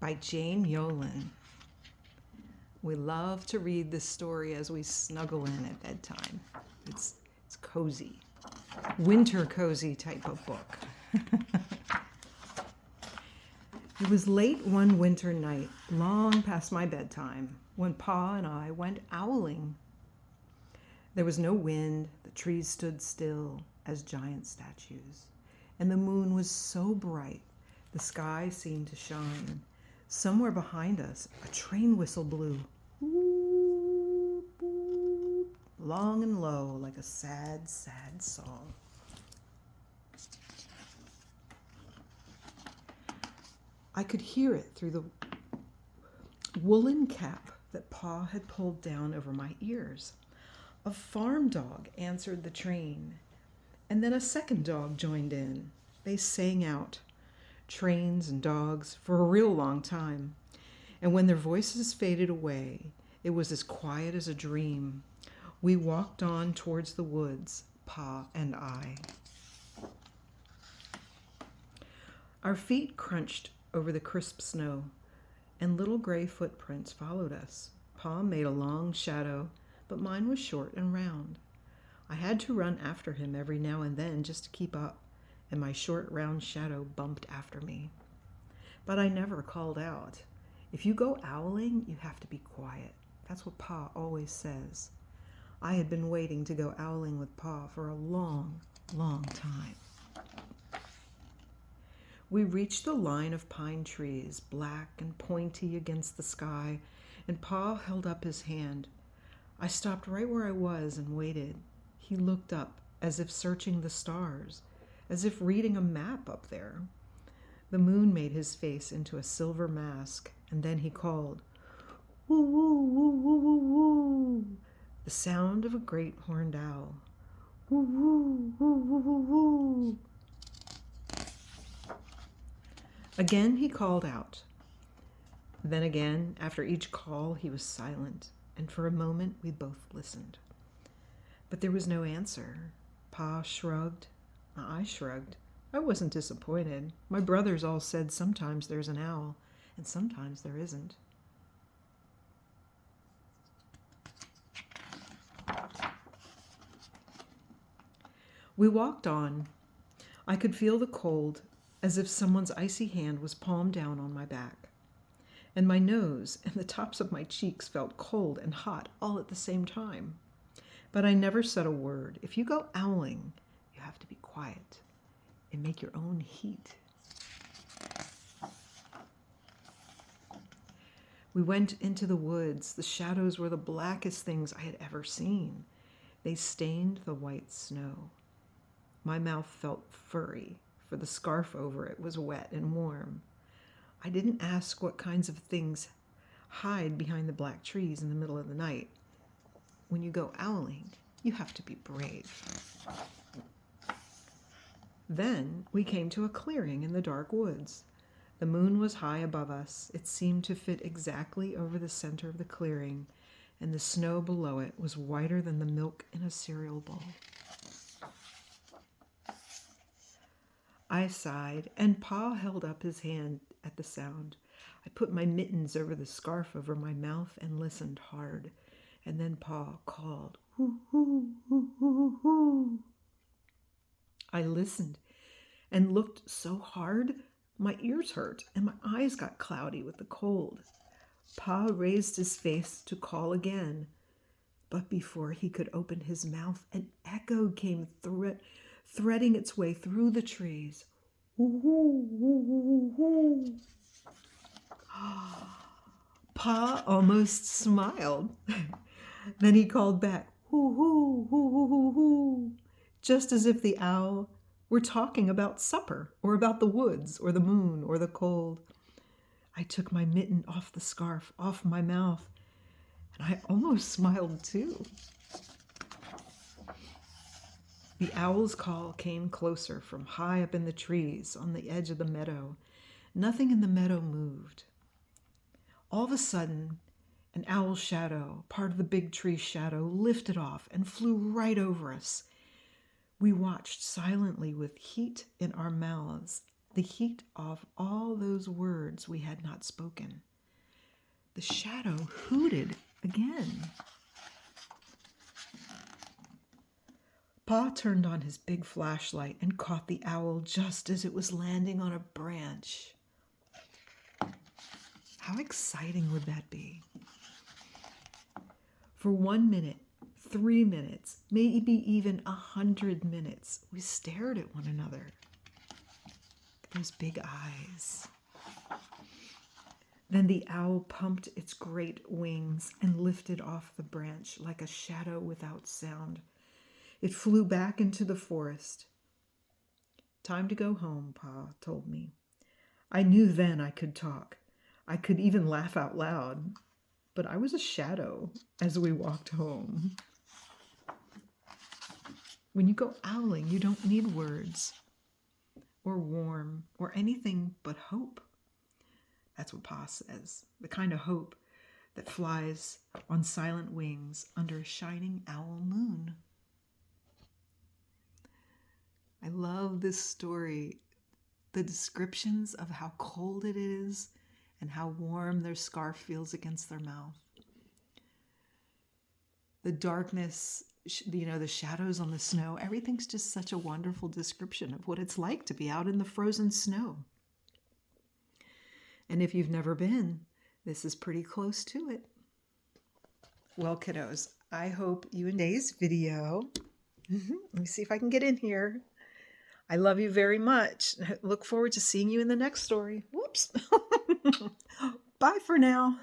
by Jane Yolen. We love to read this story as we snuggle in at bedtime. It's cozy, winter cozy type of book. It was late one winter night, long past my bedtime, when Pa and I went owling. There was no wind, the trees stood still as giant statues, and the moon was so bright the sky seemed to shine. Somewhere behind us, a train whistle blew, whoop, whoop, long and low, like a sad, sad song. I could hear it through the woolen cap that Pa had pulled down over my ears. A farm dog answered the train, and then a second dog joined in. They sang out, trains and dogs, for a real long time. And when their voices faded away, it was as quiet as a dream. We walked on towards the woods, Pa and I. Our feet crunched over the crisp snow, and little gray footprints followed us. Pa made a long shadow, but mine was short and round. I had to run after him every now and then just to keep up, and my short, round shadow bumped after me. But I never called out. If you go owling, you have to be quiet. That's what Pa always says. I had been waiting to go owling with Pa for a long, long time. We reached the line of pine trees, black and pointy against the sky, and Pa held up his hand. I stopped right where I was and waited. He looked up, as if searching the stars, as if reading a map up there. The moon made his face into a silver mask, and then he called, woo, woo, woo, woo, woo, woo, the sound of a great horned owl. Woo, woo, woo, woo, woo, woo. Again he called out. Then again, after each call, he was silent, and for a moment we both listened. But there was no answer. Pa shrugged. I shrugged. I wasn't disappointed. My brothers all said sometimes there's an owl, and sometimes there isn't. We walked on. I could feel the cold, as if someone's icy hand was palmed down on my back. And my nose and the tops of my cheeks felt cold and hot all at the same time. But I never said a word. If you go owling, you have to be quiet and make your own heat. We went into the woods. The shadows were the blackest things I had ever seen. They stained the white snow. My mouth felt furry, for the scarf over it was wet and warm. I didn't ask what kinds of things hide behind the black trees in the middle of the night. When you go owling, you have to be brave. Then we came to a clearing in the dark woods. The moon was high above us. It seemed to fit exactly over the center of the clearing, and the snow below it was whiter than the milk in a cereal bowl. I sighed, and Pa held up his hand at the sound. I put my mittens over the scarf over my mouth and listened hard. And then Pa called, hoo, hoo, hoo, hoo, hoo. I listened and looked so hard, my ears hurt and my eyes got cloudy with the cold. Pa raised his face to call again, but before he could open his mouth, an echo came threading its way through the trees. Woo, woo, woo, woo, woo. Pa almost smiled. Then he called back, hoo, hoo, hoo, hoo, hoo, hoo, just as if the owl were talking about supper or about the woods or the moon or the cold. I took my mitten off the scarf, off my mouth, and I almost smiled too. The owl's call came closer from high up in the trees on the edge of the meadow. Nothing in the meadow moved. All of a sudden, an owl's shadow, part of the big tree shadow, lifted off and flew right over us. We watched silently with heat in our mouths the heat of all those words we had not spoken. The shadow hooted again. Pa turned on his big flashlight and caught the owl just as it was landing on a branch. How exciting would that be? For 1 minute, 3 minutes, maybe even 100 minutes, we stared at one another. Those big eyes. Then the owl pumped its great wings and lifted off the branch like a shadow without sound. It flew back into the forest. Time to go home, Pa told me. I knew then I could talk. I could even laugh out loud. But I was a shadow as we walked home. When you go owling, you don't need words or warm or anything but hope. That's what Pa says, the kind of hope that flies on silent wings under a shining owl moon. I love this story. The descriptions of how cold it is and how warm their scarf feels against their mouth. The darkness, the shadows on the snow, everything's just such a wonderful description of what it's like to be out in the frozen snow. And if you've never been, this is pretty close to it. Well, kiddos, I hope you enjoyed today's video. Let me see if I can get in here. I love you very much. Look forward to seeing you in the next story. Whoops. Bye for now.